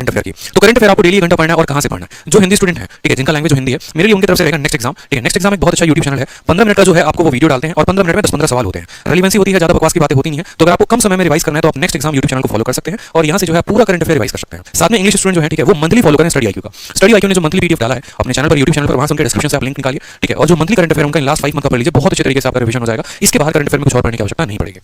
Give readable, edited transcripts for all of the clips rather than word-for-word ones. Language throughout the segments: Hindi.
करंट अफेयर की। तो करंट अफेयर आपको डेली 1 घंटा पढ़ना है और कहां से पढ़ना है? जो हिंदी स्टूडेंट है, ठीक है, जिनका लैंग्वेज जो हिंदी है, मेरे लिए उनकी तरफ से रहेगा नेक्स्ट एग्जाम। ठीक है, नेक्स्ट एग्जाम एक बहुत अच्छा यूट्यूब चैनल है, 15 मिनट का जो है आपको वो वीडियो डालते हैं और 15 मिनट में 10-15 सवाल होते हैं। रेलेवेंसी होती है, ज्यादा बकवास की बातें होती नहीं है। तो अगर आपको कम समय में रिवाइज करना है तो आप नेक्स्ट एग्जाम यूट्यूब चैनल को फॉलो कर सकते हैं और यहां से जो है पूरा करंट अफेयर रिवाइज कर सकते हैं। साथ में इंग्लिश स्टूडेंट जो है, ठीक है, वो मंथली फॉलो करें स्टडी आईक्यू का। स्टडी आईक्यू ने जो मंथली पीडीएफ डाला है अपने चैनल पर, यूट्यूब चैनल पर, वहां से उनके डिस्क्रिप्शन से आप लिंक निकालिए। ठीक है, और जो मंथली करंट अफेयर उनका लास्ट 5 मंथ का पढ़ लीजिए, बहुत अच्छे तरीके से आपका रिवीजन हो जाएगा। इसके बाहर करंट अफेयर में कुछ और पढ़ने की आवश्यकता नहीं पड़ेगी।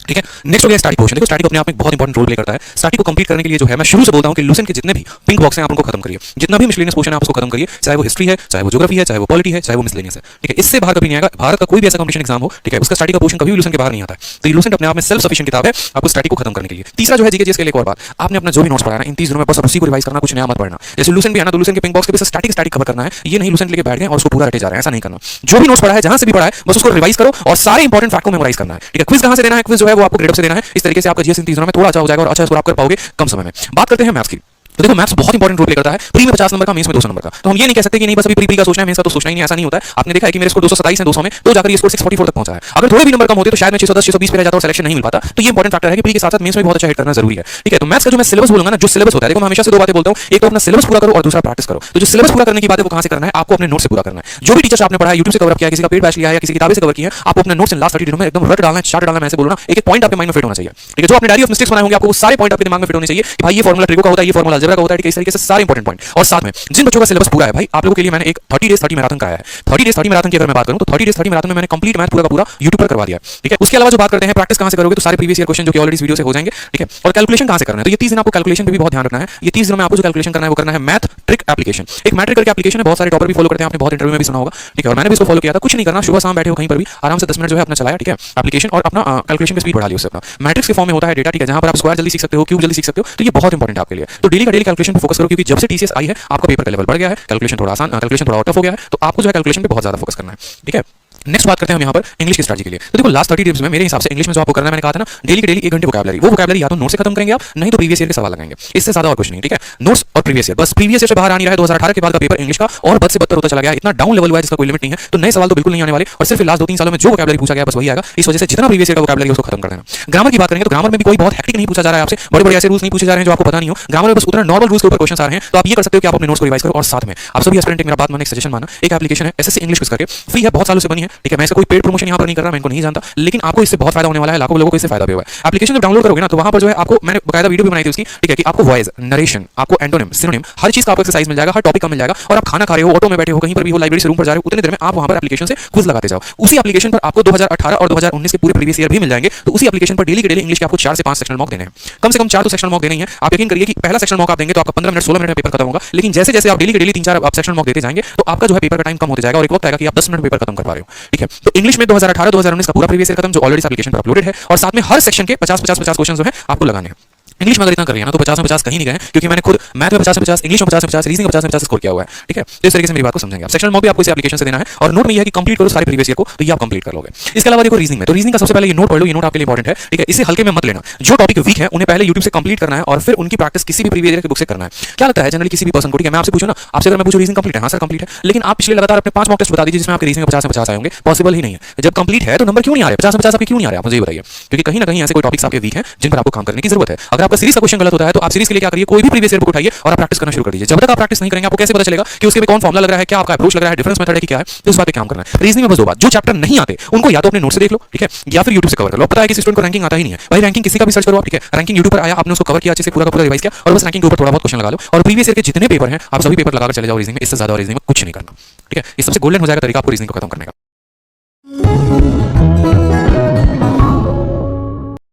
ठीक है, नेक्स्ट हो गया स्टैटिक पोर्शन। देखो स्टैटिक अपने आप में बहुत इंपॉर्टेंट रोल प्ले करता है। स्टैटिक को कंप्लीट करने के लिए जो है मैं शुरू से बोलता हूं कि लूसेंट के जितने भी पिंक बॉक्स हैं आप उनको खत्म करिए। जितना भी मिसलेनियस पोर्शन है आप उसको खत्म करिए, चाहे वो हिस्ट्री है, चाहे वो ज्योग्राफी है, चाहे वो पॉलिटी है, चाहे वो मिसलेनियस है। ठीक है, इससे बाहर कभी नहीं आएगा। भारत का कोई भी ऐसा कॉम्पिटिशन एग्जाम हो, ठीक है, उसका स्टैटिक का पोर्शन कभी भी लूसेंट के बाहर नहीं आता है। तो ये लूसेंट अपने आप में सेल्फ सफिशिएंट किताब है आपको स्टैटिक को खत्म करने के लिए। तीसरा जो है जीके जीएस के लिए एक और बात, आपने अपना जो भी नोट्स पढ़ा है इन 30 दिनों में बस उसी को रिवाइज करना, कुछ नया मत पढ़ना। जैसे लूसेंट भी है ना, तो लूसेंट के पिंक बॉक्स के बेस स्टैटिक स्टैटिक कवर करना है। ये नहीं लूसेंट लेके बैठ गए और उसको पूरा रटे जा रहे हैं, ऐसा नहीं करना। जो भी नोट्स पढ़ा है, जहां से भी पढ़ा है, बस उसको रिवाइज करो और सारे इंपॉर्टेंट फैक्ट को मेमोराइज करना है। ठीक है, क्विज कहां से देना है? क्विज जो है वो आपको ग्रेड अप से देना है। इस तरीके से आपका जीएस इन 30 दिनों में थोड़ा अच्छा हो जाएगा और अच्छा स्कोर आप कर पाओगे कम समय में। बात करते हैं मैथ्स की। तो देखो मैथ्स बहुत इंपॉर्टेंट रोल प्ले करता है। प्री में 50 नंबर का, मेंस में 200 नंबर का। तो हम ये नहीं कह सकते कि नहीं बस अभी प्री का सोचना है, मेंस का तो सोचना ही नहीं, ऐसा नहीं होता है। आपने देखा है कि मेरे स्कोर 227 है 200 में, तो जाकर ये स्कोर 644 तक पहुंचा है। अगर थोड़े भी नंबर कम होते तो शायद मैं 610 620 पे रह जाता और सिलेक्शन नहीं मिल पाता। तो ये इंपॉर्टेंट फैक्टर है कि प्री के साथ साथ मेंस में बहुत अच्छा हिट करना जरूरी है। ठीक है, तो मैथ्स का जो मैं सिलेबस बोलूंगा ना, जो सिलेबस होता है, देखो मैं हमेशा से दो बातें बोलता हूं, एक तो अपना सिलेबस पूरा करो और दूसरा प्रैक्टिस करो। तो जो सिलेबस पूरा करने की बात है वो कहां से करना है? आपको अपने नोट से पूरा करना है। जो भी टीचर आपने पढ़ा है, यूट्यूब से कवर किया है, किसी का पेड बैच लिया है या किसी किताबें से कवर किया है, आपको अपने नोट्स इन लास्ट 30 दिनों में एकदम रट डालना है, चार्ट डालना है। मैं ऐसे बोलूं ना, एक पॉइंट आपके माइंड में फिट होना चाहिए। ठीक है, जो आपने डायरी ऑफ मिस्टेक्स बनाए होंगे, आपको वो सारे पॉइंट आपके दिमाग में फिट होने चाहिए कि भाई ये फार्मूला ट्रिगो का होता है, ये फार्मूला अलजेब्रा का होता है। ठीक है, इस तरीके से सारे इंपॉर्टेंट पॉइंट। और साथ में जिन बच्चों का सिलेबस पूरा है भाई, आप लोगों के लिए मैंने एक 30 डेज 30 मैराथन कराया है। 30 डेज 30 मैराथन की अगर मैं बात करूं तो 30 डेज 30 मैराथन में मैंने कंप्लीट मैथ पूरा का पूरा यूट्यूब पर करवा दिया। ठीक है, उसके अलावा जो बात करते हैं प्रैक्टिस कहां से करोगे, तो सारे प्रीवियस ईयर क्वेश्चन जो कि ऑलरेडी इस वीडियो से हो जाएंगे। ठीक है, और कैलकुलेशन कहां से करना है? तो ये 30 दिन आपको कैलकुलेशन पे भी बहुत ध्यान रखना है। ये 30 दिनों में आपको जो कैलकुलेशन करना है वो करना है मैथ ट्रिक एप्लीकेशन। एक मैथ ट्रिक करके एप्लीकेशन है, बहुत सारे टॉपर भी फॉलो करते हैं, आपने बहुत इंटरव्यू में भी सुना होगा। ठीक है, और मैंने भी इसको फॉलो किया था। कुछ नहीं करना, सुबह शाम बैठे हो कहीं पर भी आराम से 10 मिनट जो है अपना चलाया। ठीक है, एप्लीकेशन और अपना कैलकुलेशन की स्पीड बढ़ा लिया उससे अपना। मैट्रिक्स के फॉर्म में होता है डेटा। ठीक है, जहां पर आप स्क्वायर जल्दी सीख सकते हो, क्यूब जल्दी सीख सकते हो। तो ये बहुत इंपॉर्टेंट है आपके लिए। तो डेली का डेली कैलकुलेशन पे फोकस करो, क्योंकि जब से टीसीएस आई है आपका पेपर का लेवल बढ़ गया है, कैलकुलेशन थोड़ा आसान, कैलकुलेशन थोड़ा टफ हो गया है। तो आपको जो है कैलकुलेशन पे बहुत ज्यादा फोकस करना है। ठीक है, नेक्स्ट बात करते हैं हम यहाँ पर इंग्लिश की स्ट्रैटेजी के लिए। तो देखो लास्ट 30 डेज में मेरे हिसाब से इंग्लिश में जो आपको करना है, मैंने कहा था ना, डेली के डेली 1 घंटे वोकैबुलरी। वो वोकैबुलरी या तो नोट से खत्म करेंगे आप, नहीं तो प्रीवियस ईयर के सवाल लगाएंगे। इससे ज्यादा और कुछ नहीं। ठीक है, नोट्स और प्रीवियस ईयर, बस प्रीवियस ईयर से बाहर आ नहीं रहा है। 2018 के बाद का पेपर इंग्लिश का और बद से बदतर होता चला गया, इतना डाउन लेवल हुआ है जिसका कोई लिमिट नहीं है। तो नए सवाल तो बिल्कुल नहीं आने वाले और सिर्फ लास्ट 2-3 सालों में जो वोकैबुलरी पूछा गया बस वही आएगा। इस वजह से जितना प्रीवियस ईयर का वोकैबुलरी उसको खत्म कर देना। ग्रामर की बात करेंगे तो ग्रामर में भी कोई बहुत हेक्टिक नहीं पूछा जा रहा है आपसे, बड़े बड़े ऐसे रूल्स नहीं पूछे जा रहे हैं जो आपको पता नहीं हो। ग्रामर में बस उतना नॉर्मल रूल्स के ऊपर क्वेश्चन आ रहे हैं। तो आप ये कर सकते हो कि आप अपने नोट्स को रिवाइज करो और साथ में आप सभी एस्पिरेंट मेरा बात माने, एक सजेशन माना, एक एप्लीकेशन है एसएससी इंग्लिश क्विज करके, फ्री है, बहुत सालों से बनी है। ठीक है, मैं इसका कोई पेड प्रमोशन यहाँ पर नहीं कर रहा, मैं इनको नहीं जानता, लेकिन आपको इससे बहुत फायदा होने वाला है। लाखों लोगों को इससे फायदा भी हुआ है। एप्लीकेशन जब डाउनलोड करोगे ना तो वहां पर जो है आपको मैंने बकायदा वीडियो भी बनाई थी उसकी। ठीक है, कि आपको वॉइस, नरेशन, आपको एंटोनिम, सिनोनिम, हर चीज का आपको एक्सरसाइज मिल जाएगा, हर टॉपिक का मिल जाएगा। और आप खाना खा रहे हो, ऑटो में बैठे हो, कहीं पर भी हो, लाइब्रेरी से रूम पर जा रहे हो, उतने देर में आप वहां पर एप्लीकेशन से क्विज लगाते जाओ। उसी एप्लीकेशन पर आपको 2018 और 2019 के पूरे प्रीवियस ईयर भी मिल जाएंगे। तो उसी एप्लीकेशन पर डेली के डेली इंग्लिश के आपको 4 से 5 सेक्शनल मॉक देने हैं। कम से कम 4 तो सेक्शनल मॉक देने ही है। आप यकीन करिए कि पहला सेक्शनल मॉक आप देंगे तो आपका 15 मिनट 16 मिनट में पेपर खत्म होगा। लेकिन जैसे जैसे आप डेली के डेली 3-4 आप सेक्शनल मॉक देते जाएंगे तो आपका जो है पेपर का टाइम कम होता जाएगा और एक वक्त आएगा कि आप 10 मिनट में पेपर खत्म कर पा रहे हो। ठीक है, तो इंग्लिश में 2018 2019 का पूरा प्रीवियस ईयर खत्म जो ऑलरेडी एप्लीकेशन पर अपलोडेड है और साथ में हर सेक्शन के 50-50 क्वेश्चन जो है आपको लगाने हैं। इंग्लिश में अगर इतना कर रही है ना तो 50 में 50 कहीं नहीं गए, क्योंकि मैंने खुद मैथ में 50 में 50, इंग्लिश में 50 में 50, रीजनिंग में 50 में 50 स्कोर किया हुआ है। ठीक है, तो इस तरीके से मेरी बात को समझेंगे आप। सेक्शनल मॉक भी आपको इस एप्लीकेशन से देना है और नोट में यह है कि कंप्लीट करो सारे प्रीवियस ईयर को, तो ये आप कंप्लीट कर लोगे। इसके अलावा देखो रीजनिंग में, तो रीजनिंग का सबसे पहले ये नोट पढ़ लो, ये नोट आपके लिए इंपॉर्टेंट है। ठीक है, इसे हल्के में मत लेना। जो टॉपिक वीक है उन्हें पहले यूट्यूब से कंप्लीट करना है और फिर उनकी प्रैक्टिस किसी भी प्रीवियस ईयर की बुक से करना है। क्या लगता है जनरली किसी भी पर्सन को? ठीक है, मैं आपसे पूछूं ना, आपसे अगर मैं पूछूं रीजनिंग कंप्लीट है, हां सर कंप्लीट है, लेकिन आप पिछले लगातार अपने 5 मॉक टेस्ट बता दीजिए जिसमें आपके रीजनिंग में 50 में 50 आए होंगे, पॉसिबल ही नहीं है। जब कंप्लीट है तो नंबर क्यों नहीं आ रहे? 50 में 50 आपके क्यों नहीं आ रहे? आप मुझे बताइए, क्योंकि कहीं ना कहीं ऐसे कोई टॉपिक्स आपके वीक हैं जिन पर आपको काम करने की जरूरत है। अगर आपका सीरीज का क्वेश्चन गलत होता है तो आप सीरीज के लिए क्या करिए, कोई भी प्रीवियस ईयर बुक उठाइए और आप प्रैक्टिस करना शुरू कर दीजिए। जब तक आप प्रैक्टिस नहीं करेंगे आपको कैसे पता चलेगा कि उसके में कौन फॉर्मूला लग रहा है, क्या आपका अप्रोच लग रहा है, डिफरेंस मेथड है कि क्या है? तो इस बात पे काम करना है। रीजनिंग में बस दो बात, जो चैप्टर नहीं आते उनको या तो अपने नोट से देख लो, ठीक है, या फिर यूट्यूब से कवर कर लो। पता है कि स्टूडेंट को रैंकिंग आता ही नहीं है भाई, रैंकिंग किसी का भी सर्च करो आप। ठीक है, रैंकिंग यूट्यूब पर आया, आपने उसको कवर किया, अच्छे से पूरा का पूरा रिवाइज किया और बस रैंकिंग के ऊपर थोड़ा बहुत क्वेश्चन लगा लो और प्रीवियस ईयर के जितने पेपर हैं आप सभी पेपर लगाकर चले जाओ रीजनिंग में। इससे ज्यादा रीजनिंग में कुछ नहीं करना। ठीक है, ये सबसे गोल्डन हो जाएगा तरीका आपको रीजनिंग को खत्म करने का।